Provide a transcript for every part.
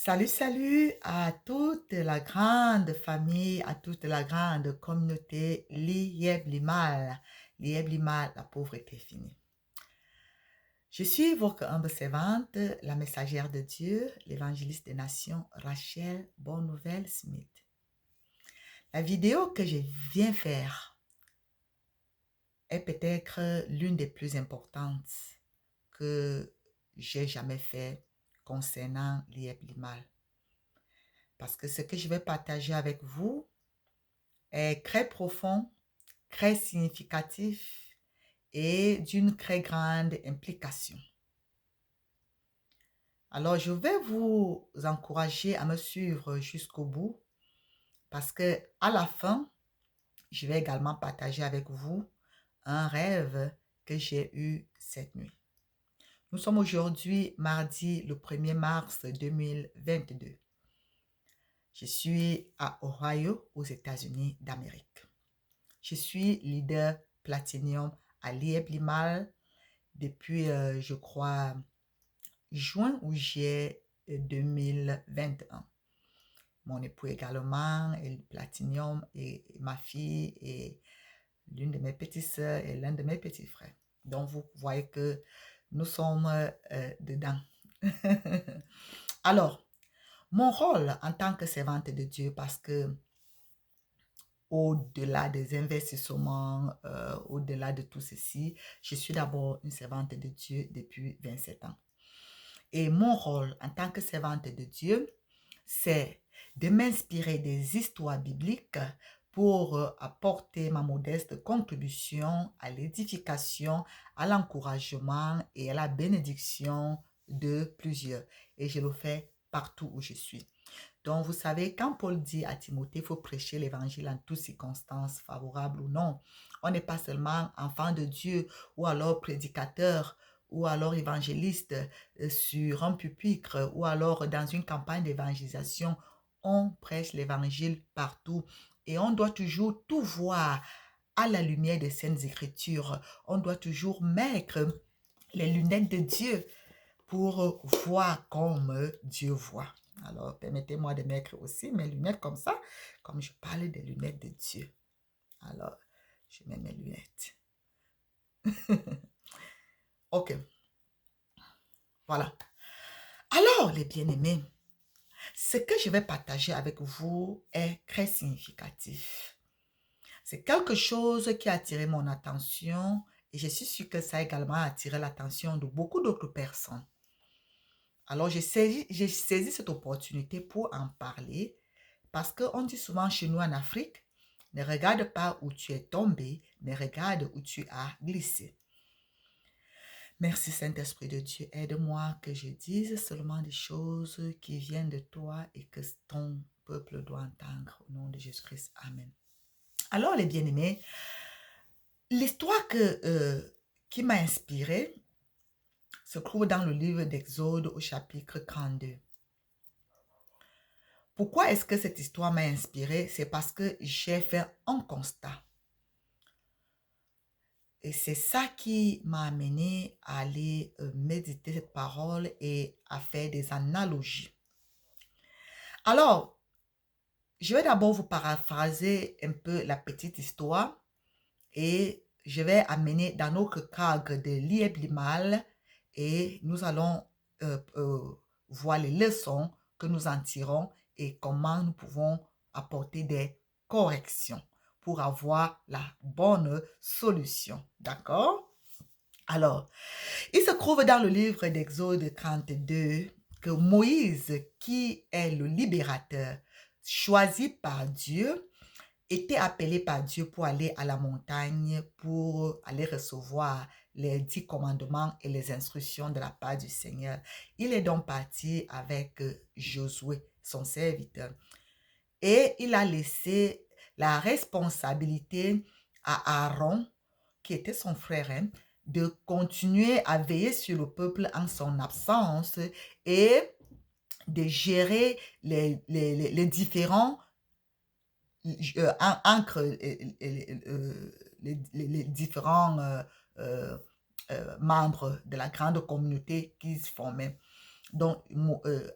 Salut, salut à toute la grande famille, à toute la grande communauté Lieb Limal. Lieb Limal, la pauvreté finie. Je suis votre humble servante, la messagère de Dieu, l'évangéliste des nations, Rachel Bonne Nouvelle Smith. La vidéo que je viens faire est peut-être l'une des plus importantes que j'ai jamais fait concernant Lieb Limal. Parce que ce que je vais partager avec vous est très profond, très significatif et d'une très grande implication. Alors, je vais vous encourager à me suivre jusqu'au bout parce que à la fin, je vais également partager avec vous un rêve que j'ai eu cette nuit. Nous sommes aujourd'hui mardi le 1er mars 2022. Je suis à Ohio, aux États-Unis d'Amérique. Je suis leader Platinum à Lieb Limal depuis, je crois, juin ou juillet 2021. Mon époux également est Platinum et ma fille et l'une de mes petites sœurs et l'un de mes petits frères. Donc, vous voyez que nous sommes dedans. Alors, mon rôle en tant que servante de Dieu, parce que au-delà des investissements, au-delà de tout ceci, je suis d'abord une servante de Dieu depuis 27 ans. Et mon rôle en tant que servante de Dieu, c'est de m'inspirer des histoires bibliques pour apporter ma modeste contribution à l'édification, à l'encouragement et à la bénédiction de plusieurs. Et je le fais partout où je suis. Donc, vous savez, quand Paul dit à Timothée, il faut prêcher l'évangile en toutes circonstances, favorables ou non. On n'est pas seulement enfant de Dieu ou alors prédicateur ou alors évangéliste sur un pupitre ou alors dans une campagne d'évangélisation. On prêche l'évangile partout et on doit toujours tout voir à la lumière des Saintes Écritures. On doit toujours mettre les lunettes de Dieu pour voir comme Dieu voit. Alors, permettez-moi de mettre aussi mes lunettes comme ça, comme je parle des lunettes de Dieu. Alors, je mets mes lunettes. Ok, voilà. Alors, les bien-aimés, ce que je vais partager avec vous est très significatif. C'est quelque chose qui a attiré mon attention et je suis sûre que ça a également attiré l'attention de beaucoup d'autres personnes. Alors, j'ai saisi cette opportunité pour en parler parce qu'on dit souvent chez nous en Afrique, ne regarde pas où tu es tombé, mais regarde où tu as glissé. Merci Saint-Esprit de Dieu, aide-moi que je dise seulement des choses qui viennent de toi et que ton peuple doit entendre. Au nom de Jésus-Christ, Amen. Alors les bien-aimés, l'histoire qui m'a inspirée se trouve dans le livre d'Exode au chapitre 32. Pourquoi est-ce que cette histoire m'a inspirée? C'est parce que j'ai fait un constat. Et c'est ça qui m'a amené à aller méditer cette parole et à faire des analogies. Alors, je vais d'abord vous paraphraser un peu la petite histoire et je vais amener dans notre cadre de Lieb Limal et nous allons voir les leçons que nous en tirons et comment nous pouvons apporter des corrections pour avoir la bonne solution. D'accord? Alors, il se trouve dans le livre d'Exode 32 que Moïse, qui est le libérateur choisi par Dieu, était appelé par Dieu pour aller à la montagne, pour aller recevoir les 10 commandements et les instructions de la part du Seigneur. Il est donc parti avec Josué, son serviteur. Et il a laissé la responsabilité à Aaron, qui était son frère, de continuer à veiller sur le peuple en son absence et de gérer les différents entre les différents membres de la grande communauté qui se formaient. Donc,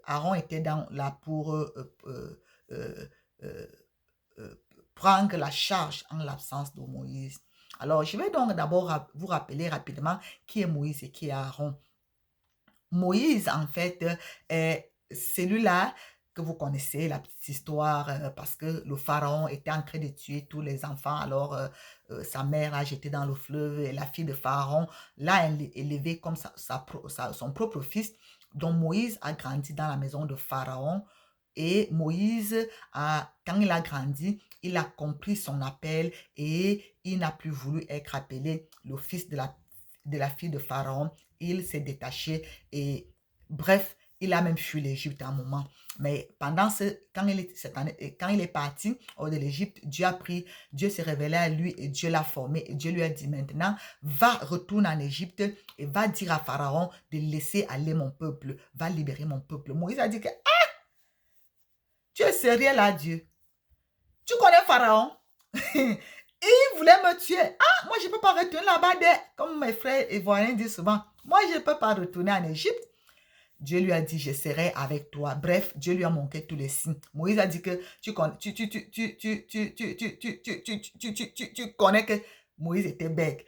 Aaron était là pour euh, euh, prendre la charge en l'absence de Moïse. Alors, je vais donc d'abord vous rappeler rapidement qui est Moïse et qui est Aaron. Moïse, en fait, est celui-là que vous connaissez, la petite histoire, parce que le pharaon était en train de tuer tous les enfants. Alors, sa mère l'a jeté dans le fleuve et la fille de pharaon l'a élevé comme son propre fils. Donc, Moïse a grandi dans la maison de pharaon. Et Moïse, quand il a grandi, il a compris son appel et il n'a plus voulu être appelé le fils de la fille de pharaon. Il s'est détaché et bref, il a même fui l'Égypte à un moment. Mais quand il est parti hors de l'Égypte, Dieu s'est révélé à lui et Dieu l'a formé. Et Dieu lui a dit maintenant, va, retourne en Égypte et va dire à Pharaon de laisser aller mon peuple, va libérer mon peuple. Moïse a dit que, tu es sérieux là, Dieu? Tu connais Pharaon? Il voulait me tuer. Ah, moi je ne peux pas retourner là-bas, comme mes frères ivoiriens disent souvent. Moi je ne peux pas retourner en Égypte. Dieu lui a dit, je serai avec toi. Bref, Dieu lui a manqué tous les signes. Moïse a dit que tu connais que Moïse était bête.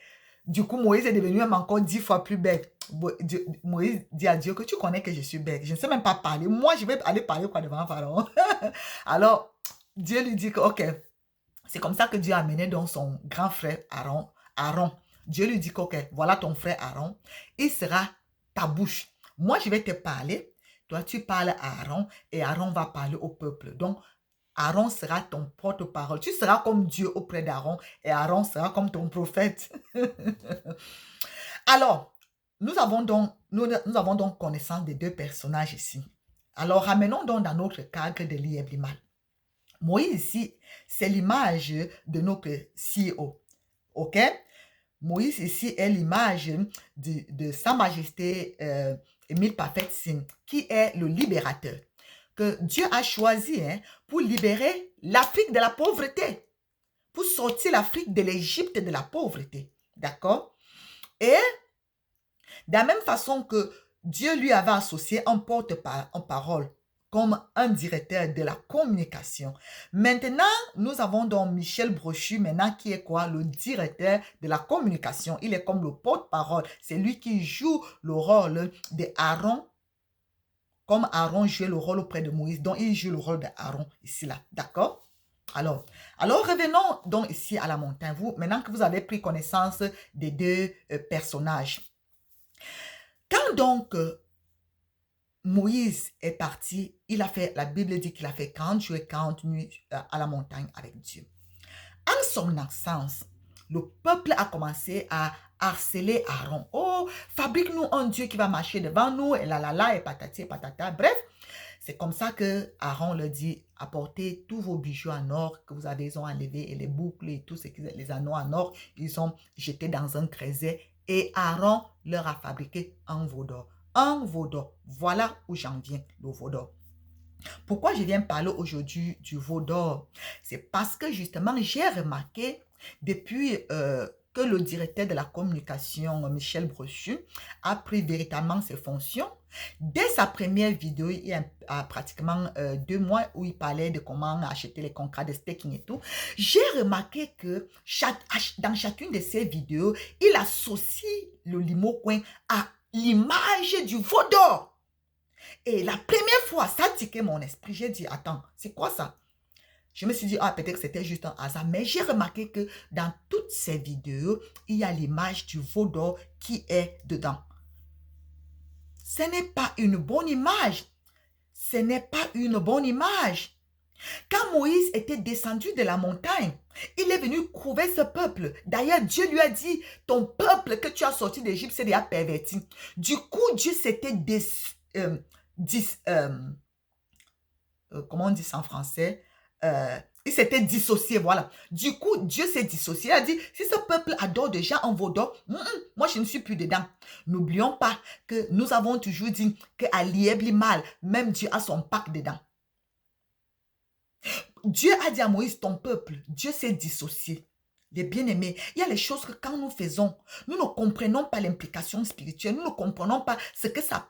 Du coup, Moïse est devenu même encore 10 fois plus bête. Moïse dit à Dieu que tu connais que je suis bête. Je ne sais même pas parler. Moi, je vais aller parler quoi devant Pharaon. Alors, Dieu lui dit que, ok, c'est comme ça que Dieu a amené donc son grand frère Aaron. Dieu lui dit que, ok, voilà ton frère Aaron. Il sera ta bouche. Moi, je vais te parler. Toi, tu parles à Aaron et Aaron va parler au peuple. Donc, Aaron sera ton porte-parole. Tu seras comme Dieu auprès d'Aaron et Aaron sera comme ton prophète. Alors, nous avons donc connaissance des deux personnages ici. Alors, ramenons donc dans notre cadre de l'Iéblimal. Moïse ici, c'est l'image de notre CEO. OK? Moïse ici est l'image de Sa Majesté Émile Parfait-Singh, qui est le libérateur, que Dieu a choisi pour libérer l'Afrique de la pauvreté, pour sortir l'Afrique de l'Égypte de la pauvreté. D'accord? Et de la même façon que Dieu lui avait associé un porte-parole comme un directeur de la communication. Maintenant, nous avons donc Michel Brochu, maintenant qui est quoi? Le directeur de la communication. Il est comme le porte-parole. C'est lui qui joue le rôle de Aaron, comme Aaron jouait le rôle auprès de Moïse. Donc, il joue le rôle d'Aaron ici, là. D'accord? Alors, revenons donc ici à la montagne. Maintenant que vous avez pris connaissance des deux personnages. Quand donc Moïse est parti, la Bible dit qu'il a fait 40 jours et 40 nuits à la montagne avec Dieu. En son absence, le peuple a commencé à harceler Aaron. Oh, fabrique-nous un Dieu qui va marcher devant nous, et et patati et patata. Bref, c'est comme ça que Aaron leur dit, apportez tous vos bijoux en or que vous avez enlevés et les boucles et tout ce qui les anneaux en or, ils sont jetés dans un creuset et Aaron leur a fabriqué un veau d'or. Un veau d'or. Voilà où j'en viens, le veau d'or. Pourquoi je viens parler aujourd'hui du veau d'or? C'est parce que justement, j'ai remarqué depuis que le directeur de la communication, Michel Brochu, a pris véritablement ses fonctions. Dès sa première vidéo, il y a pratiquement 2 mois où il parlait de comment acheter les contrats de staking et tout, j'ai remarqué que dans chacune de ces vidéos, il associe le limo-coin à l'image du veau d'or. Et la première fois, ça a tiqué mon esprit. J'ai dit, attends, c'est quoi ça? Je me suis dit, ah, peut-être que c'était juste un hasard. Mais j'ai remarqué que dans toutes ces vidéos, il y a l'image du veau d'or qui est dedans. Ce n'est pas une bonne image. Ce n'est pas une bonne image. Quand Moïse était descendu de la montagne, il est venu couver ce peuple. D'ailleurs, Dieu lui a dit, ton peuple que tu as sorti d'Égypte, c'est déjà perverti. Du coup, Dieu s'était comment on dit ça en français? Il s'était dissocié, voilà. Du coup, Dieu s'est dissocié. Il a dit, si ce peuple adore déjà un veau d'or, moi je ne suis plus dedans. N'oublions pas que nous avons toujours dit qu'à l'Iéblimal, même Dieu a son pacte dedans. Dieu a dit à Moïse, ton peuple, Dieu s'est dissocié. Les bien-aimés, il y a les choses que quand nous faisons, nous ne comprenons pas l'implication spirituelle, nous ne comprenons pas ce que ça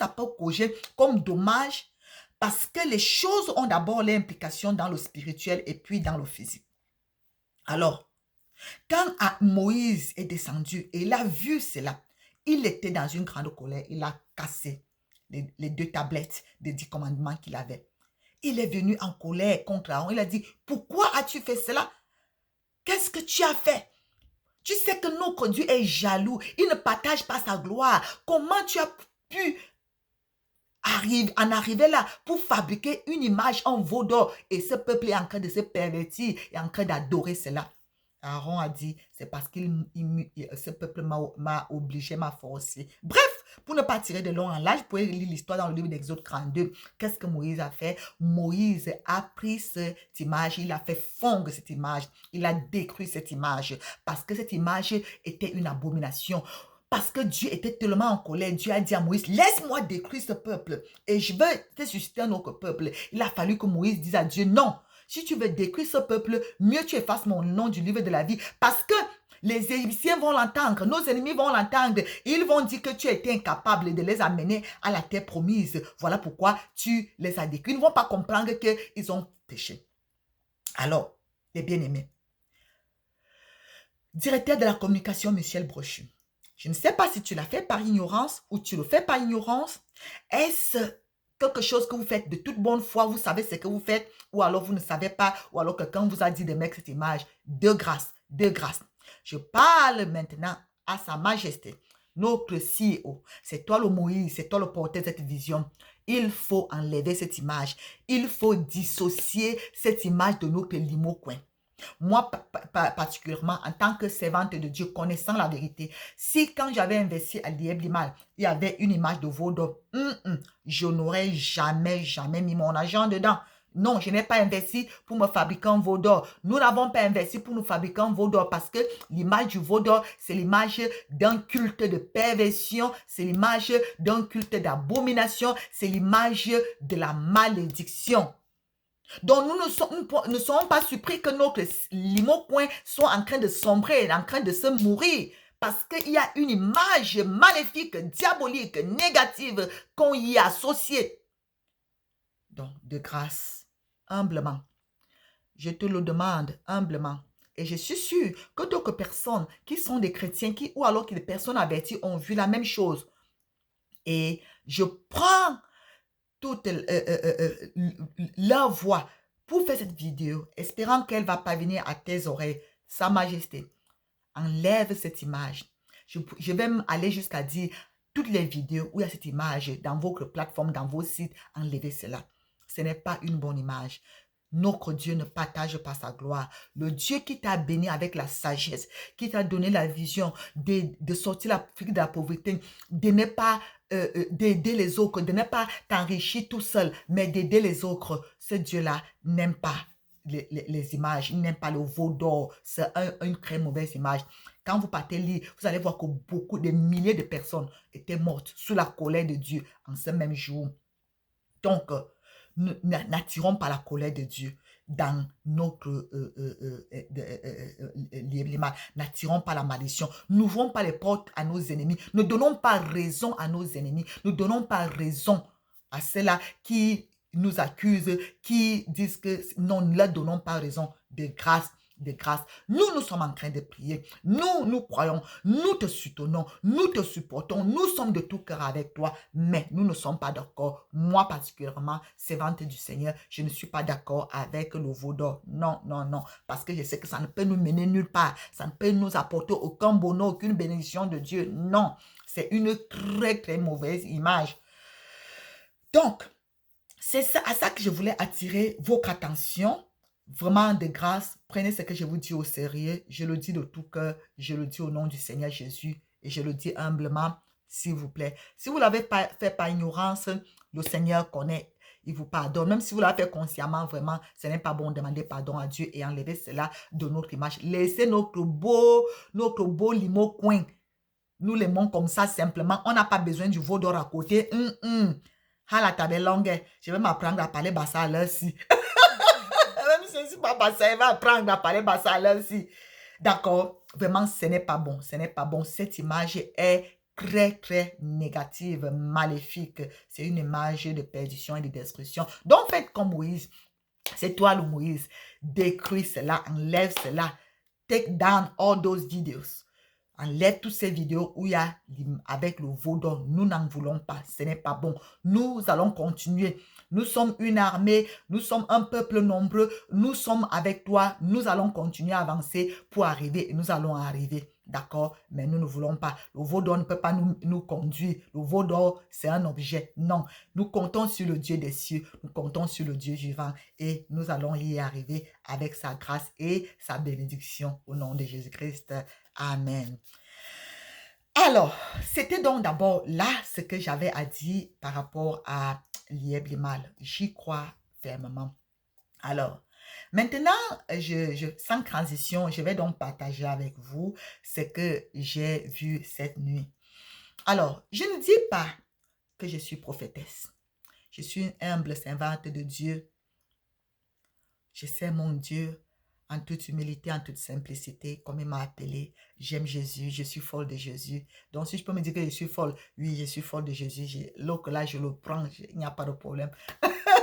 peut causer comme dommage, parce que les choses ont d'abord l'implication dans le spirituel et puis dans le physique. Alors, quand Moïse est descendu et il a vu cela, il était dans une grande colère, il a cassé les 2 tablettes des 10 commandements qu'il avait. Il est venu en colère contre Aaron, il a dit, pourquoi as-tu fait cela? Qu'est-ce que tu as fait? Tu sais que notre Dieu est jaloux. Il ne partage pas sa gloire. Comment tu as pu en arriver là pour fabriquer une image en veau d'or et ce peuple est en train de se pervertir et en train d'adorer cela? Aaron a dit, c'est parce que ce peuple m'a obligé, m'a forcé. Bref, pour ne pas tirer de long en large, vous pouvez lire l'histoire dans le livre d'Exode 32. Qu'est-ce que Moïse a fait? Moïse a pris cette image, il a fait fondre cette image, il a détruit cette image parce que cette image était une abomination. Parce que Dieu était tellement en colère, Dieu a dit à Moïse, laisse-moi détruire ce peuple et je vais te susciter un autre peuple. Il a fallu que Moïse dise à Dieu, non, si tu veux détruire ce peuple, mieux tu effaces mon nom du livre de la vie parce que les Égyptiens vont l'entendre, nos ennemis vont l'entendre. Ils vont dire que tu as été incapable de les amener à la terre promise. Voilà pourquoi tu les as détruits. Ils ne vont pas comprendre qu'ils ont péché. Alors, les bien-aimés, directeur de la communication, Michel Brochu, je ne sais pas si tu l'as fait par ignorance ou tu le fais par ignorance. Est-ce quelque chose que vous faites de toute bonne foi, vous savez ce que vous faites, ou alors vous ne savez pas, ou alors quelqu'un vous a dit de mettre cette image, de grâce, de grâce. Je parle maintenant à Sa Majesté, notre CEO. C'est toi le Moïse, c'est toi le porteur de cette vision. Il faut enlever cette image. Il faut dissocier cette image de notre limo-coin. Moi, particulièrement, en tant que servante de Dieu, connaissant la vérité, si quand j'avais investi à Liebli-Mal, il y avait une image de veau d'or, je n'aurais jamais mis mon argent dedans. Non, je n'ai pas investi pour me fabriquer un veau d'or. Nous n'avons pas investi pour nous fabriquer un veau d'or parce que l'image du veau d'or, c'est l'image d'un culte de perversion, c'est l'image d'un culte d'abomination, c'est l'image de la malédiction. Donc, nous ne sommes pas surpris que notre limo-coin soit en train de sombrer, en train de se mourir. Parce qu'il y a une image maléfique, diabolique, négative qu'on y a associée. Donc, de grâce, humblement, je te le demande humblement. Et je suis sûre que d'autres personnes qui sont des chrétiens, ou alors que des personnes averties ont vu la même chose. Et je prends toute leur voix pour faire cette vidéo, espérant qu'elle va parvenir à tes oreilles. Sa Majesté, enlève cette image. Je vais aller jusqu'à dire toutes les vidéos où il y a cette image dans votre plateforme, dans vos sites, enlevez cela. Ce n'est pas une bonne image. Notre Dieu ne partage pas sa gloire. Le Dieu qui t'a béni avec la sagesse, qui t'a donné la vision de sortir l'Afrique de la pauvreté, de ne pas d'aider les autres, de ne pas t'enrichir tout seul, mais d'aider les autres. Ce Dieu-là n'aime pas les images, il n'aime pas le veau d'or. C'est une très mauvaise image. Quand vous partez lire, vous allez voir que des milliers de personnes étaient mortes sous la colère de Dieu en ce même jour. Donc, n'attirons pas la colère de Dieu dans notre n'attirons pas la malédiction, n'ouvrons pas les portes à nos ennemis, ne donnons pas raison à nos ennemis, ne donnons pas raison à ceux-là qui nous accusent, qui disent que non, ne leur donnons pas raison. De grâce, de grâce. Nous sommes en train de prier. Nous croyons, nous te soutenons, nous te supportons, nous sommes de tout cœur avec toi, mais nous ne sommes pas d'accord. Moi particulièrement, servante du Seigneur, je ne suis pas d'accord avec le veau d'or. Non, non, non, parce que je sais que ça ne peut nous mener nulle part. Ça ne peut nous apporter aucun bonheur, aucune bénédiction de Dieu. Non, c'est une très, très mauvaise image. Donc, c'est à ça que je voulais attirer votre attention. Vraiment de grâce, prenez ce que je vous dis au sérieux. Je le dis de tout cœur. Je le dis au nom du Seigneur Jésus. Et je le dis humblement, s'il vous plaît. Si vous l'avez fait par ignorance, le Seigneur connaît. Il vous pardonne. Même si vous l'avez fait consciemment, vraiment, ce n'est pas bon. Demandez pardon à Dieu et enlevez cela de notre image. Laissez notre beau limo coin. Nous l'aimons comme ça simplement. On n'a pas besoin du veau d'or à côté. À la table longue, je vais m'apprendre à parler bassa à l'heure-ci. même si je ne suis pas bassa, elle va apprendre à parler bassa à l'heure aussi. D'accord? Vraiment, ce n'est pas bon. Ce n'est pas bon. Cette image est très, très négative, maléfique. C'est une image de perdition et de destruction. Donc, faites comme Moïse. C'est toi le Moïse. Détruis cela, enlève cela. Take down all those videos. Enlève toutes ces vidéos où il y a avec le veau d'or. Nous n'en voulons pas. Ce n'est pas bon. Nous allons continuer. Nous sommes une armée. Nous sommes un peuple nombreux. Nous sommes avec toi. Nous allons continuer à avancer pour arriver. Et nous allons arriver. D'accord? Mais nous ne voulons pas. Le veau d'or ne peut pas nous conduire. Le veau d'or, c'est un objet. Non. Nous comptons sur le Dieu des cieux. Nous comptons sur le Dieu vivant. Et nous allons y arriver avec sa grâce et sa bénédiction au nom de Jésus-Christ. Amen. Alors, c'était donc d'abord là ce que j'avais à dire par rapport à Lieb Limal. J'y crois fermement. Alors, maintenant, sans transition, je vais donc partager avec vous ce que j'ai vu cette nuit. Alors, je ne dis pas que je suis prophétesse. Je suis une humble servante de Dieu. Je sais mon Dieu en toute humilité, en toute simplicité, comme il m'a appelé. J'aime Jésus, je suis folle de Jésus. Donc, si je peux me dire que je suis folle, oui, je suis folle de Jésus. L'autre là, je le prends, il n'y a pas de problème.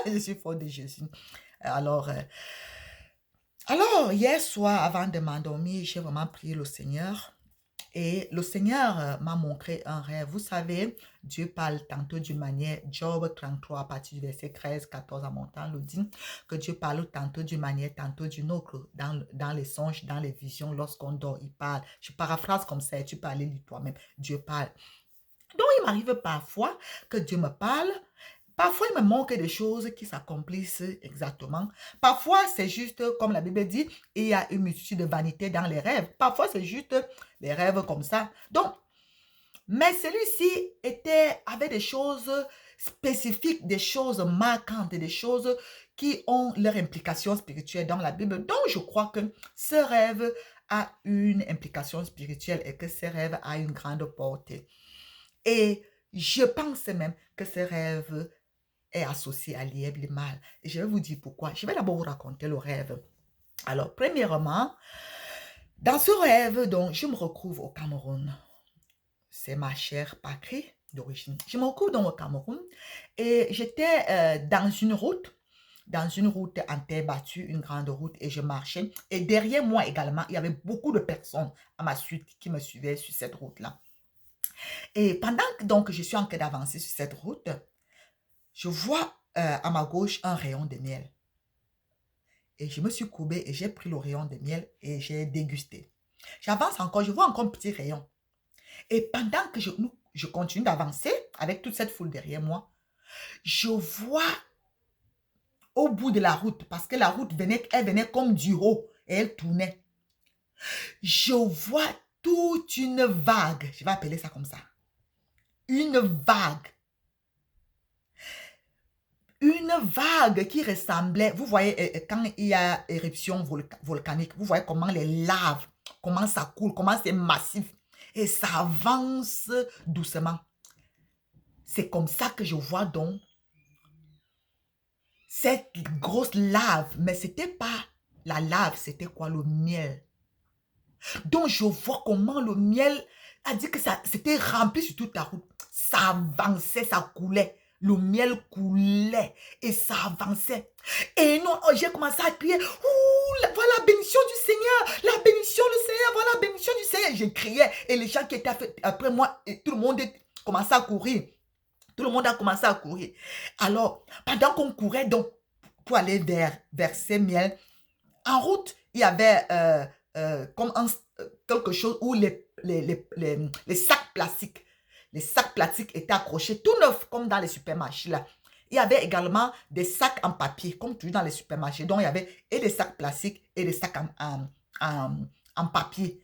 Je suis folle de Jésus. Alors, hier soir, avant de m'endormir, j'ai vraiment prié le Seigneur. Et le Seigneur m'a montré un rêve. Vous savez, Dieu parle tantôt d'une manière, Job 33 à partir du verset 13, 14 à montant, le dit, que Dieu parle tantôt d'une manière, tantôt d'une autre, dans les songes, dans les visions, lorsqu'on dort, il parle. Je paraphrase comme ça, et tu peux aller lire toi-même. Dieu parle. Donc, il m'arrive parfois que Dieu me parle. Parfois, il me manque des choses qui s'accomplissent exactement. Parfois, c'est juste, comme la Bible dit, il y a une multitude de vanité dans les rêves. Parfois, c'est juste des rêves comme ça. Donc, mais celui-ci avait des choses spécifiques, des choses marquantes, des choses qui ont leur implication spirituelle dans la Bible. Donc, je crois que ce rêve a une implication spirituelle et que ce rêve a une grande portée. Et je pense même que ce rêve est associé à Lieb Limal. Et je vais vous dire pourquoi. Je vais d'abord vous raconter le rêve. Alors, premièrement, dans ce rêve, donc, je me retrouve au Cameroun. C'est ma chère patrie d'origine. Je me retrouve dans le Cameroun et j'étais dans une route en terre battue, une grande route, et je marchais. Et derrière moi également, il y avait beaucoup de personnes à ma suite qui me suivaient sur cette route-là. Et pendant que donc, je suis en train d'avancer sur cette route, je vois à ma gauche un rayon de miel. Et je me suis courbée et j'ai pris le rayon de miel et j'ai dégusté. J'avance encore, je vois encore un petit rayon. Et pendant que je continue d'avancer avec toute cette foule derrière moi, je vois au bout de la route, parce que la route elle venait comme du haut et elle tournait. Je vois toute une vague, je vais appeler ça comme ça, une vague qui ressemblait, vous voyez, quand il y a éruption volcanique, vous voyez comment les laves, comment ça coule, comment c'est massif. Et ça avance doucement. C'est comme ça que je vois donc cette grosse lave. Mais ce n'était pas la lave, c'était quoi? Le miel. Donc je vois comment le miel a dit que ça s'était rempli sur toute la route. Ça avançait, ça coulait. Le miel coulait et ça avançait. Et non, j'ai commencé à crier, ouh, voilà la bénédiction du Seigneur, la bénédiction du Seigneur, voilà la bénédiction du Seigneur. Je criais et les gens qui étaient après moi, et tout le monde commençait à courir. Tout le monde a commencé à courir. Alors, pendant qu'on courait donc pour aller vers ces miels, en route, il y avait comme quelque chose où les sacs plastiques, les sacs plastiques étaient accrochés tout neufs comme dans les supermarchés là. Il y avait également des sacs en papier comme toujours dans les supermarchés. Donc il y avait et des sacs plastiques et des sacs en papier,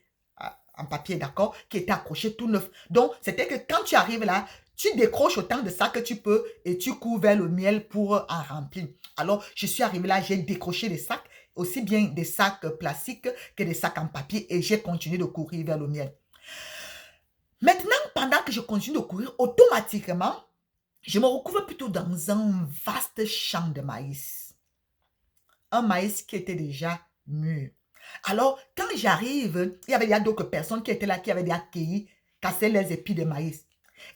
d'accord, qui étaient accrochés tout neufs. Donc c'était que quand tu arrives là, tu décroches autant de sacs que tu peux et tu cours vers le miel pour en remplir. Alors je suis arrivée là, j'ai décroché les sacs, aussi bien des sacs plastiques que des sacs en papier et j'ai continué de courir vers le miel. Maintenant, pendant que je continue de courir, automatiquement, je me retrouve plutôt dans un vaste champ de maïs. un maïs qui était déjà mûr. Alors, quand j'arrive, il y avait d'autres personnes qui étaient là, qui avaient déjà cueilli, cassé les épis de maïs.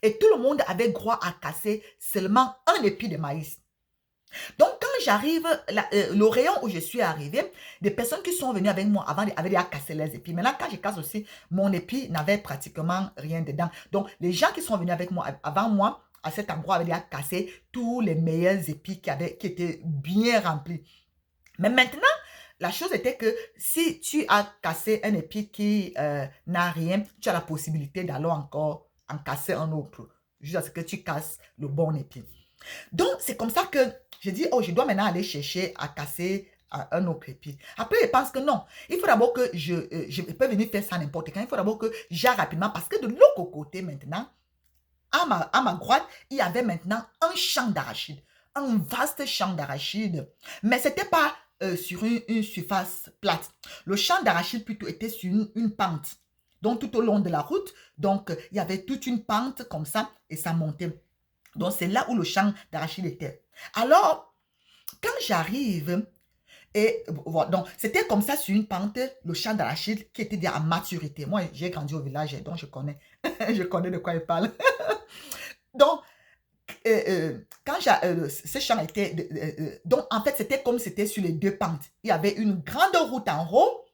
Et tout le monde avait droit à casser seulement un épi de maïs. Donc, quand j'arrive, le rayon où je suis arrivée, des personnes qui sont venues avec moi avant avaient déjà cassé les épis. Maintenant, quand je casse aussi, mon épi n'avait pratiquement rien dedans. Donc, les gens qui sont venus avec moi avant moi, à cet endroit, avaient déjà cassé tous les meilleurs épis qui étaient bien remplis. Mais maintenant, la chose était que si tu as cassé un épi qui n'a rien, tu as la possibilité d'aller encore en casser un autre, jusqu'à ce que tu casses le bon épi. Donc, c'est comme ça que j'ai dit, oh, je dois maintenant aller chercher à casser un autre épi. Après, je pense que non. Il faut d'abord que je peux venir faire ça n'importe quand. Il faut d'abord que j'aille rapidement parce que de l'autre côté maintenant, à ma droite, il y avait maintenant un champ d'arachide. Un vaste champ d'arachide. Mais ce n'était pas sur une surface plate. Le champ d'arachide plutôt était sur une pente. Donc, tout au long de la route, donc, il y avait toute une pente comme ça et ça montait. Donc, c'est là où le champ d'arachide était. Alors, quand j'arrive, et voilà, donc c'était comme ça sur une pente, le champ d'arachide qui était déjà à maturité. Moi, j'ai grandi au village, donc je connais, je connais de quoi il parle. Donc, quand ce champ était, donc en fait, c'était comme c'était sur les deux pentes. Il y avait une grande route en haut,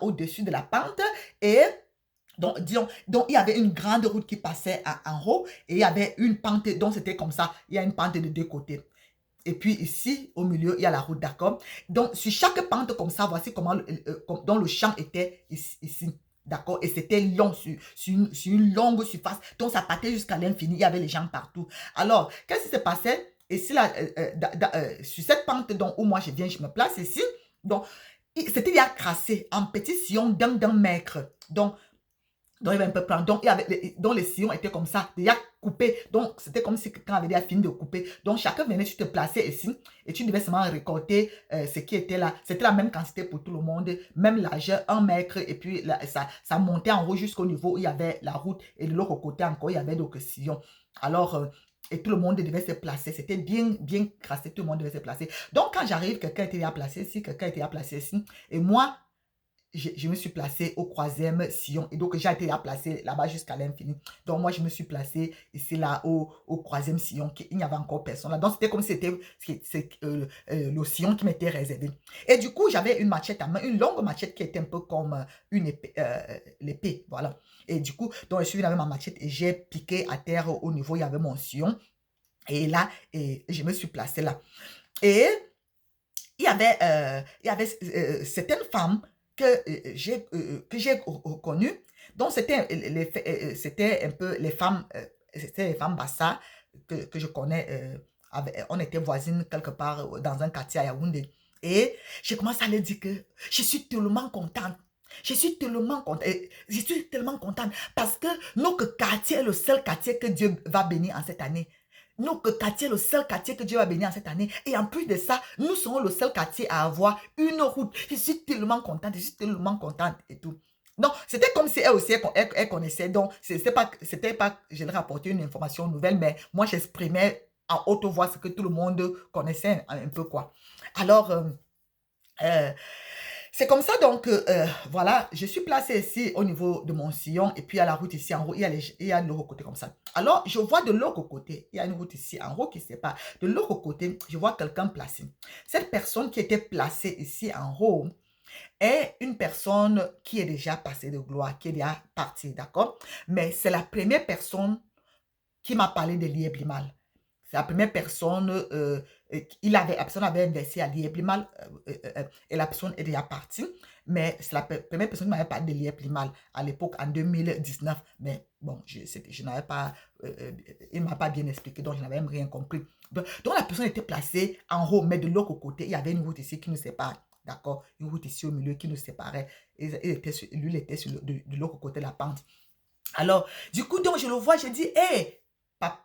au-dessus de la pente, et donc, disons, donc, il y avait une grande route qui passait en haut et il y avait une pente, donc c'était comme ça, il y a une pente de deux côtés. Et puis ici, au milieu, il y a la route, d'accord? Donc, sur chaque pente comme ça, voici comment dont le champ était ici, d'accord? Et c'était long, sur une longue surface. Donc, ça partait jusqu'à l'infini, il y avait les gens partout. Alors, qu'est-ce qui se passait? Ici, là, sur cette pente donc, où moi je viens, je me place ici. Donc, c'était déjà crassé en petits sillons d'un mètre. Donc, il y avait un peu plein. Donc, donc, les sillons étaient comme ça, déjà coupés. Donc, c'était comme si quelqu'un avait déjà fini de couper. Donc, chacun venait, tu te plaçais ici et tu devais seulement récolter ce qui était là. C'était la même quantité pour tout le monde, même largeur, 1 mètre. Et puis, là, ça montait en haut jusqu'au niveau où il y avait la route. Et de l'autre côté encore, il y avait d'autres sillons. Alors, et tout le monde devait se placer. C'était bien, bien crassé. Tout le monde devait se placer. Donc, quand j'arrive, quelqu'un était déjà placé ici, quelqu'un était déjà placé ici. Et moi, je me suis placée au troisième sillon. Et donc, j'ai été là placée là-bas jusqu'à l'infini. Donc, moi, je me suis placée ici, là, au troisième sillon. Il n'y avait encore personne là. Donc, c'était comme si c'était le sillon qui m'était réservé. Et du coup, j'avais une machette à main, une longue machette qui était un peu comme une épée, l'épée. Voilà. Et du coup, donc, je suis venue avec ma machette et j'ai piqué à terre au niveau, il y avait mon sillon. Et là, je me suis placée là. Et il y avait certaines femmes que j'ai reconnues. Donc, c'était un peu les femmes, c'était les femmes Bassa que je connais. On était voisines quelque part dans un quartier à Yaoundé. Et j'ai commencé à leur dire que je suis tellement contente. Je suis tellement contente. Je suis tellement contente parce que notre quartier est le seul quartier que Dieu va bénir en cette année. Notre quartier est le seul quartier que Dieu va bénir en cette année. Et en plus de ça, nous serons le seul quartier à avoir une route. Je suis tellement contente, je suis tellement contente et tout. Donc, c'était comme si elle aussi, elle connaissait. Donc, c'était pas, je leur apportais une information nouvelle, mais moi, j'exprimais en haute voix ce que tout le monde connaissait un peu, quoi. Alors, euh, c'est comme ça, donc, voilà, je suis placée ici au niveau de mon sillon et puis à la route ici en haut, il y a l'autre côté comme ça. Alors, je vois de l'autre côté, il y a une route ici en haut qui sépare. De l'autre côté, je vois quelqu'un placé. Cette personne qui était placée ici en haut est une personne qui est déjà passée de gloire, qui est déjà partie, d'accord? Mais c'est la première personne qui m'a parlé de Liéblimal. C'est la première personne, la personne avait investi à Liéblimal et la personne est déjà partie. Mais c'est la première personne qui m'avait parlé de Liéblimal à l'époque, en 2019. Mais bon, je n'avais pas, il ne m'a pas bien expliqué, donc je n'avais même rien compris. Donc la personne était placée en haut, mais de l'autre côté, il y avait une route ici qui nous sépare. D'accord? Une route ici au milieu qui nous séparait. Et lui, il était de l'autre côté de la pente. Alors, du coup, donc, je le vois, je dis, hé, papa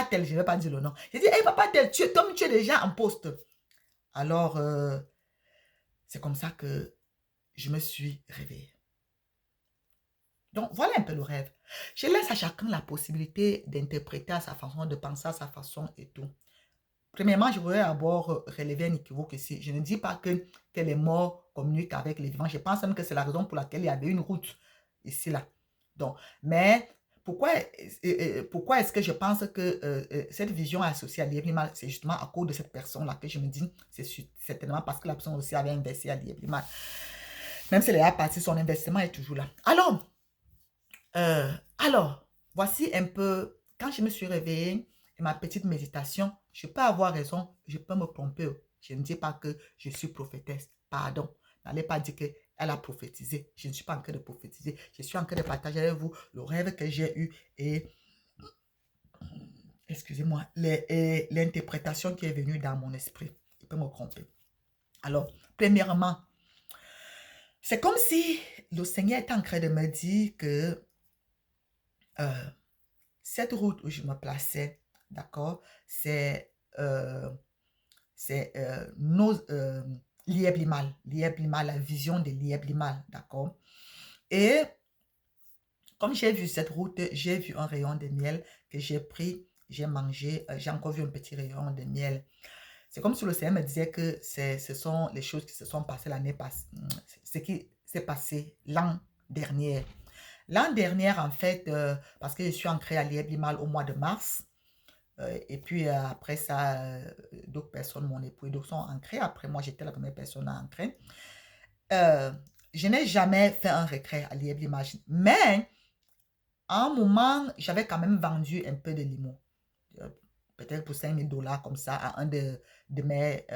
tel, je ne vais pas dire le nom. Je dis, hé, papa tel, comme tu es déjà en poste. Alors, c'est comme ça que je me suis réveillée. Donc, voilà un peu le rêve. Je laisse à chacun la possibilité d'interpréter à sa façon, de penser à sa façon et tout. Premièrement, je voudrais d'abord relever un équivoque ici. Je ne dis pas que les morts communiquent avec les vivants. Je pense même que c'est la raison pour laquelle il y avait une route ici, là. Donc, mais pourquoi est-ce que je pense que cette vision associée à l'Iéblimal, c'est justement à cause de cette personne-là que je me dis, c'est certainement parce que la personne aussi avait investi à l'Iéblimal. Même si elle est partie, son investissement est toujours là. Alors, voici un peu, quand je me suis réveillée, et ma petite méditation, je peux avoir raison, je peux me tromper. Je ne dis pas que je suis prophétesse. Pardon. N'allez pas dire qu'elle a prophétisé. Je ne suis pas en train de prophétiser. Je suis en train de partager avec vous le rêve que j'ai eu et, excusez-moi, l'interprétation qui est venue dans mon esprit. Je peux me tromper. Alors, premièrement, c'est comme si le Seigneur était en train de me dire que cette route où je me plaçais, d'accord, c'est l'Ieblimal, la vision de l'Ieblimal, d'accord. Et comme j'ai vu cette route, j'ai vu un rayon de miel que j'ai pris, j'ai mangé, j'ai encore vu un petit rayon de miel. C'est comme si le Seigneur me disait que ce sont les choses qui se sont passées l'année passée, ce qui s'est passé l'an dernier. L'an dernier, en fait, parce que je suis entrée à l'Ieblimal au mois de mars, et puis après ça, d'autres personnes m'ont épousé, d'autres sont ancrées. Après moi, j'étais la première personne à ancrer. Je n'ai jamais fait un retrait à l'Ieblimal, mais à un moment, j'avais quand même vendu un peu de limon. Peut-être pour 5 000 $ comme ça à un de mes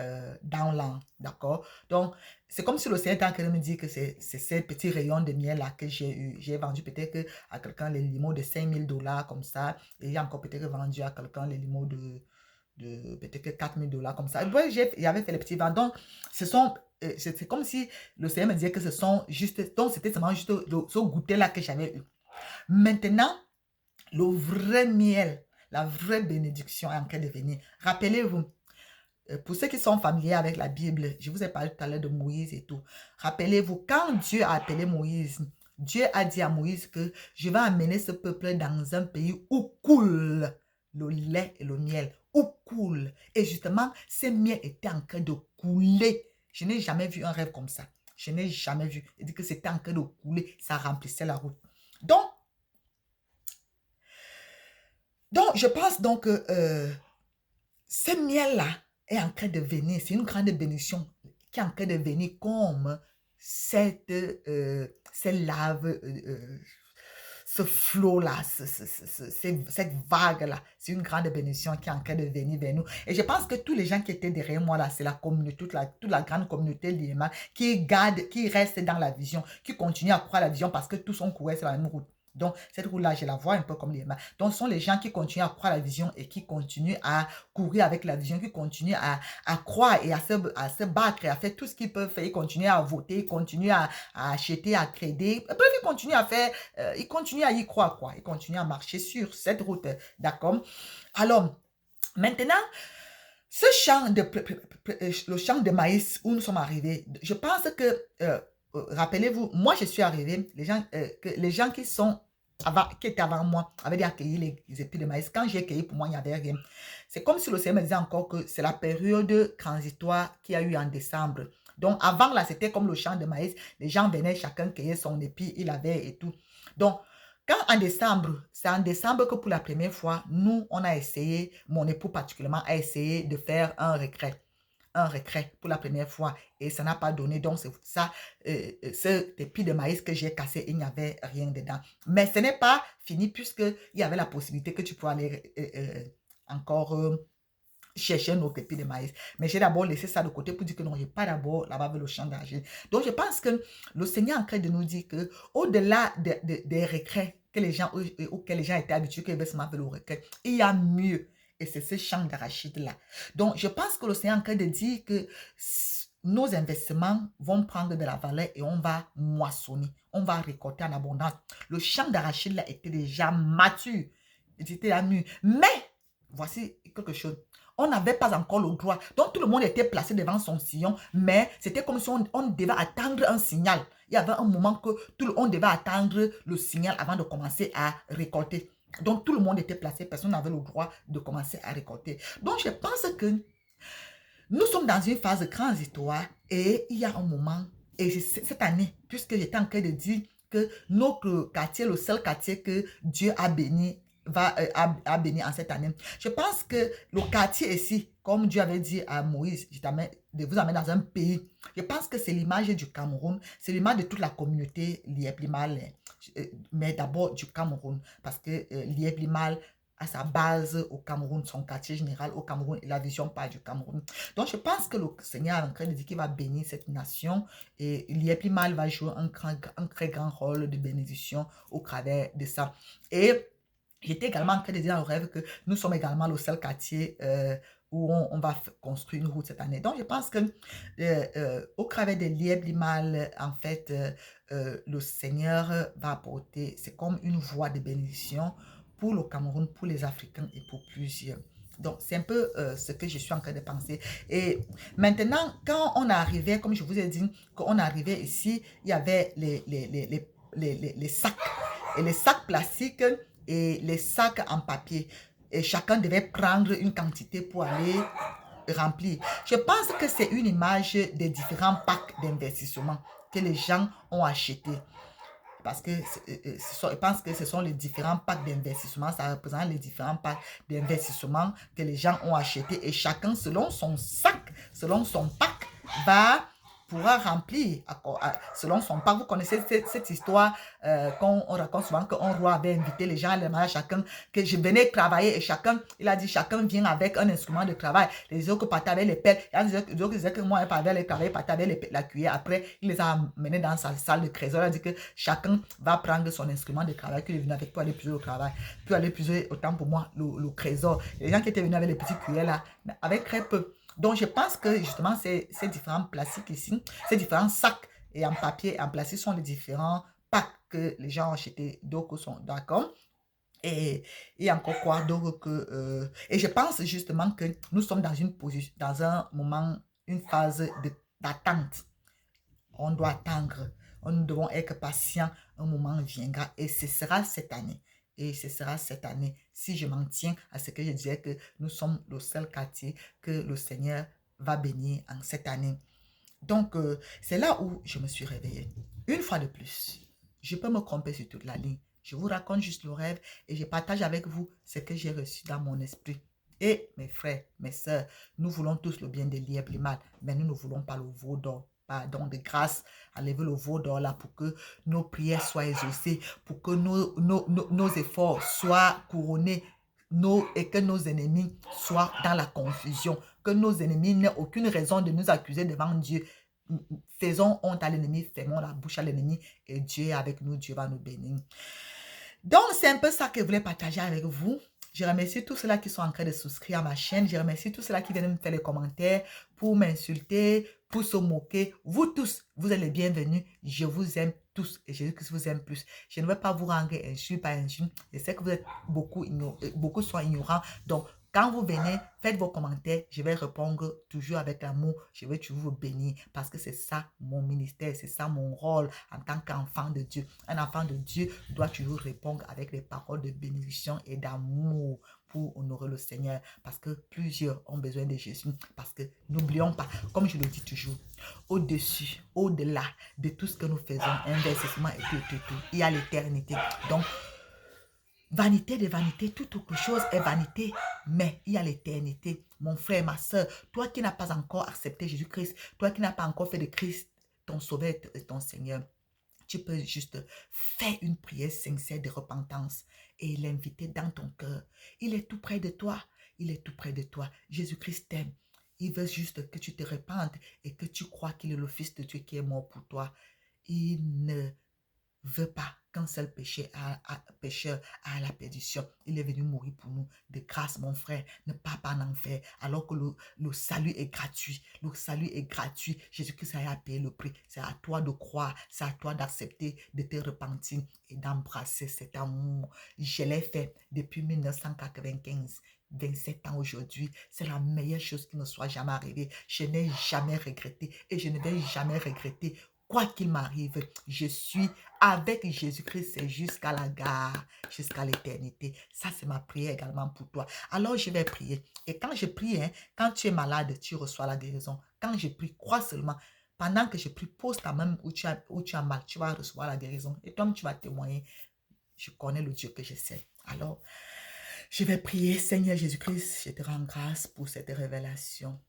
downlines, d'accord? Donc, c'est comme si le Seigneur était en train de me dire que c'est ces petits rayons de miel-là que j'ai eu. J'ai vendu peut-être à quelqu'un les limons de 5 000 $ comme ça, et j'ai encore peut-être vendu à quelqu'un les limons de peut-être 4 000 $ comme ça. Ouais, j'avais fait les petits ventes. Donc, c'est comme si le Seigneur me disait que ce sont juste, donc c'était seulement juste ce goûter-là que j'avais eu. Maintenant, le vrai miel, la vraie bénédiction est en train de venir. Rappelez-vous, pour ceux qui sont familiers avec la Bible, je vous ai parlé tout à l'heure de Moïse et tout. Rappelez-vous, quand Dieu a appelé Moïse, Dieu a dit à Moïse que je vais amener ce peuple dans un pays où coule le lait et le miel, où coule. Et justement, ce miel était en train de couler. Je n'ai jamais vu un rêve comme ça. Je n'ai jamais vu. Il dit que c'était en train de couler, ça remplissait la route. Donc, je pense donc que ce miel-là est en train de venir. C'est une grande bénédiction qui est en train de venir comme cette lave, ce flot-là, cette vague-là. C'est une grande bénédiction qui est en train de venir vers nous. Et je pense que tous les gens qui étaient derrière moi, là, c'est la communauté, toute la grande communauté liéma qui reste dans la vision, qui continue à croire à la vision parce que tous ont couru sur la même route. Donc, cette roue-là, je la vois un peu comme les mains. Donc, ce sont les gens qui continuent à croire à la vision et qui continuent à courir avec la vision, qui continuent à croire et à se battre et à faire tout ce qu'ils peuvent faire. Ils continuent à voter, ils continuent à acheter, à trader. Bref, ils continuent à faire, ils continuent à y croire, quoi. Ils continuent à marcher sur cette route, d'accord? Alors, maintenant, ce champ le champ de maïs où nous sommes arrivés, je pense que, rappelez-vous, moi je suis arrivé, les gens qui étaient avant moi avaient déjà cueilli les épis de maïs. Quand j'ai cueilli, pour moi, il n'y avait rien. C'est comme si le Seigneur me disait encore que c'est la période transitoire qu'il y a eu en décembre. Donc, avant, là, c'était comme le champ de maïs. Les gens venaient, chacun cueillait son épi, il avait et tout. Donc, quand en décembre, c'est en décembre que pour la première fois, nous, on a essayé, mon époux particulièrement, a essayé de faire un retrait pour la première fois et ça n'a pas donné. Donc, c'est ça, ce épi de maïs que j'ai cassé, il n'y avait rien dedans. Mais ce n'est pas fini puisqu'il y avait la possibilité que tu peux aller encore chercher un autre épi de maïs. Mais j'ai d'abord laissé ça de côté pour dire que non, je n'ai pas d'abord là-bas le champ d'argile. Donc, je pense que le Seigneur est en train de nous dire que au-delà des regrets que les gens, auxquels les gens étaient habitués, qu'ils veulent se faire le regret, il y a mieux. Et c'est ce champ d'arachide-là. Donc, je pense que le Seigneur est en train de dire que nos investissements vont prendre de la valeur et on va moissonner. On va récolter en abondance. Le champ d'arachide-là était déjà mature. Il était déjà mûr. Mais, voici quelque chose. On n'avait pas encore le droit. Donc, tout le monde était placé devant son sillon, mais c'était comme si on devait attendre un signal. Il y avait un moment que tout le monde devait attendre le signal avant de commencer à récolter. Donc, tout le monde était placé, personne n'avait le droit de commencer à récolter. Donc, je pense que nous sommes dans une phase transitoire et il y a un moment, et cette année, puisque j'étais en train de dire que notre quartier, le seul quartier que Dieu a béni, a béni en cette année. Je pense que le quartier ici, comme Dieu avait dit à Moïse, de vous amener dans un pays. Je pense que c'est l'image du Cameroun, c'est l'image de toute la communauté Liéblimal, mais d'abord du Cameroun, parce que Liéblimal à sa base au Cameroun, son quartier général au Cameroun et la vision part du Cameroun. Donc, je pense que le Seigneur est en train de dire qu'il va bénir cette nation et Liéblimal va jouer un très grand rôle de bénédiction au travers de ça. Et j'étais également en train de dire dans le rêve que nous sommes également le seul quartier où on va construire une route cette année. Donc, je pense que au travers de Liéblimal, en fait, le Seigneur va apporter, c'est comme une voie de bénédiction pour le Cameroun, pour les Africains et pour plusieurs. Donc, c'est un peu ce que je suis en train de penser. Et maintenant, quand on arrivait, comme je vous ai dit, quand on arrivait ici, il y avait les sacs. Et les sacs plastiques et les sacs en papier. Et chacun devait prendre une quantité pour aller remplir. Je pense que c'est une image des différents packs d'investissement que les gens ont achetés. Parce que je pense que ce sont les différents packs d'investissement, ça représente les différents packs d'investissement que les gens ont achetés et chacun selon son sac, selon son pack, pourra remplir selon son pack. Vous connaissez cette histoire qu'on raconte souvent qu'un roi avait invité les gens à demander à chacun que je venais travailler et chacun, il a dit chacun vient avec un instrument de travail. Les autres partaient avec les pelles, les autres disaient que moi je partais avec les travail, partais avec la cuillère. Après, il les a amenés dans sa salle de trésor. Il a dit que chacun va prendre son instrument de travail qu'il est venu avec pour aller puiser au travail, pour aller puiser autant pour moi le trésor. Les gens qui étaient venus avec les petits cuillères là, avec très peu. Donc, je pense que justement, ces différents plastiques ici, ces différents sacs et en papier et en plastique sont les différents packs que les gens ont achetés. Donc, sont d'accord. Et encore quoi d'autre que... et je pense justement que nous sommes dans une position, dans un moment, une phase d'attente. On doit attendre. Nous devons être patients. Un moment viendra et ce sera cette année. Et ce sera cette année, si je m'en tiens à ce que je disais, que nous sommes le seul quartier que le Seigneur va bénir en cette année. Donc, c'est là où je me suis réveillée. Une fois de plus, je peux me tromper sur toute la ligne. Je vous raconte juste le rêve et je partage avec vous ce que j'ai reçu dans mon esprit. Et mes frères, mes sœurs, nous voulons tous le bien de Liéblimal, mais nous ne voulons pas le veau d'or. Pardon, de grâce, enlever le veau d'or là pour que nos prières soient exaucées, pour que nos efforts soient couronnés et que nos ennemis soient dans la confusion, que nos ennemis n'aient aucune raison de nous accuser devant Dieu. Faisons honte à l'ennemi, fermons la bouche à l'ennemi et Dieu est avec nous, Dieu va nous bénir. Donc, c'est un peu ça que je voulais partager avec vous. Je remercie tous ceux-là qui sont en train de souscrire à ma chaîne. Je remercie tous ceux-là qui viennent me faire les commentaires pour m'insulter, pour se moquer. Vous tous, vous êtes les bienvenus. Je vous aime tous et Jésus-Christ vous aime plus. Je ne vais pas vous rendre insulte par insulte. Je sais que vous êtes beaucoup sont ignorants. Donc, quand vous venez, faites vos commentaires. Je vais répondre toujours avec l'amour. Je vais toujours vous bénir parce que c'est ça mon ministère, c'est ça mon rôle en tant qu'enfant de Dieu. Un enfant de Dieu doit toujours répondre avec les paroles de bénédiction et d'amour pour honorer le Seigneur parce que plusieurs ont besoin de Jésus. Parce que n'oublions pas, comme je le dis toujours, au-dessus, au-delà de tout ce que nous faisons, investissement et tout, il y a l'éternité. Donc, vanité de vanité, toute autre chose est vanité, mais il y a l'éternité. Mon frère, ma soeur, toi qui n'as pas encore accepté Jésus-Christ, toi qui n'as pas encore fait de Christ ton sauveur et ton Seigneur, tu peux juste faire une prière sincère de repentance et l'inviter dans ton cœur. Il est tout près de toi. Il est tout près de toi. Jésus-Christ t'aime. Il veut juste que tu te repentes et que tu crois qu'il est le Fils de Dieu qui est mort pour toi. Il ne veut pas qu'un seul pécheur à la perdition. Il est venu mourir pour nous. De grâce, mon frère, ne pars pas en enfer. Alors que le salut est gratuit. Le salut est gratuit. Jésus-Christ a payé le prix. C'est à toi de croire. C'est à toi d'accepter, de te repentir et d'embrasser cet amour. Je l'ai fait depuis 1995. 27 ans aujourd'hui, c'est la meilleure chose qui ne soit jamais arrivée. Je n'ai jamais regretté et je ne vais jamais regretter quoi qu'il m'arrive, je suis avec Jésus-Christ, c'est jusqu'à la gare, jusqu'à l'éternité. Ça, c'est ma prière également pour toi. Alors, je vais prier. Et quand je prie, hein, quand tu es malade, tu reçois la guérison. Quand je prie, crois seulement. Pendant que je prie, pose ta main où tu as mal, tu vas recevoir la guérison. Et toi, tu vas témoigner. Je connais le Dieu que je sais. Alors, je vais prier, Seigneur Jésus-Christ, je te rends grâce pour cette révélation.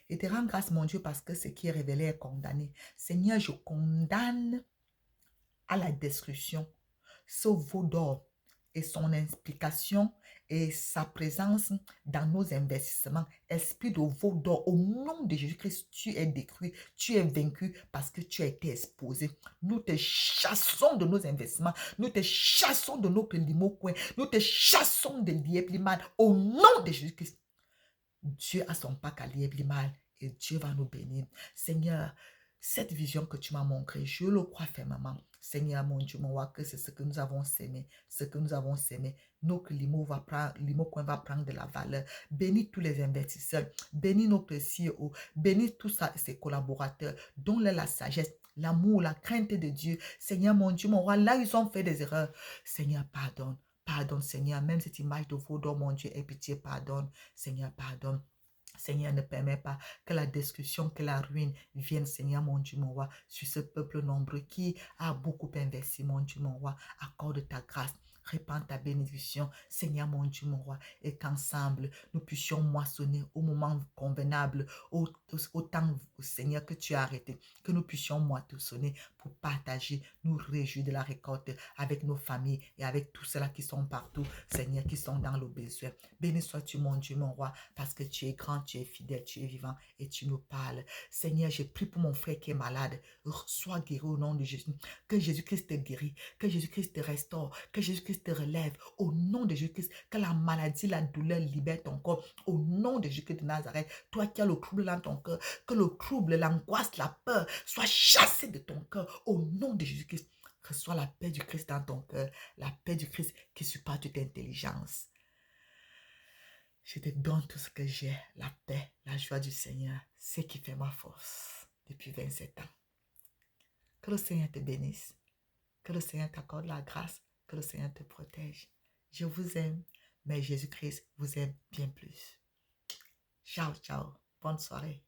Et te rends grâce, mon Dieu, parce que ce qui est révélé est condamné. Seigneur, je condamne à la destruction ce veau d'or et son implication et sa présence dans nos investissements. Esprit de veau d'or, au nom de Jésus-Christ, tu es détruit, tu es vaincu parce que tu as été exposé. Nous te chassons de nos investissements, nous te chassons de nos limocoins, nous te chassons de l'Ieblimal au nom de Jésus-Christ. Dieu a son pack à l'Ieblimal et Dieu va nous bénir. Seigneur, cette vision que tu m'as montrée, je le crois fermement. Seigneur, mon Dieu, mon roi, que c'est ce que nous avons sémé, ce que nous avons sémé. Notre limo coin va prendre de la valeur. Bénis tous les investisseurs, bénis notre CEO, bénis tous ses collaborateurs, donne-leur la sagesse, l'amour, la crainte de Dieu. Seigneur, mon Dieu, mon roi, là ils ont fait des erreurs. Seigneur, pardonne. Pardonne, Seigneur, même cette image de veau d'or, mon Dieu, aie pitié, pardonne. Seigneur, pardonne. Seigneur, ne permet pas que la destruction, que la ruine vienne, Seigneur, mon Dieu, mon roi, sur ce peuple nombreux qui a beaucoup investi, mon Dieu, mon roi. Accorde ta grâce. Répands ta bénédiction, Seigneur, mon Dieu, mon roi, et qu'ensemble, nous puissions moissonner au moment convenable, au temps, Seigneur, que tu as arrêté, que nous puissions moissonner pour partager, nous réjouir de la récolte avec nos familles et avec tous ceux-là qui sont partout, Seigneur, qui sont dans le besoin. Béni sois-tu, mon Dieu, mon roi, parce que tu es grand, tu es fidèle, tu es vivant et tu nous parles. Seigneur, j'ai prié pour mon frère qui est malade. Sois guéri au nom de Jésus. Que Jésus-Christ te guérit, que Jésus-Christ te restaure, que Jésus-Christ te relève au nom de Jésus-Christ, que la maladie, la douleur libère ton corps au nom de Jésus-Christ de Nazareth. Toi qui as le trouble dans ton cœur, que le trouble, l'angoisse, la peur soit chassé de ton cœur au nom de Jésus-Christ. Reçois la paix du Christ dans ton cœur, la paix du Christ qui surpasse toute intelligence. Je te donne tout ce que j'ai, la paix, la joie du Seigneur, c'est qui fait ma force depuis 27 ans. Que le Seigneur te bénisse, que le Seigneur t'accorde la grâce, que le Seigneur te protège. Je vous aime, mais Jésus-Christ vous aime bien plus. Ciao, ciao. Bonne soirée.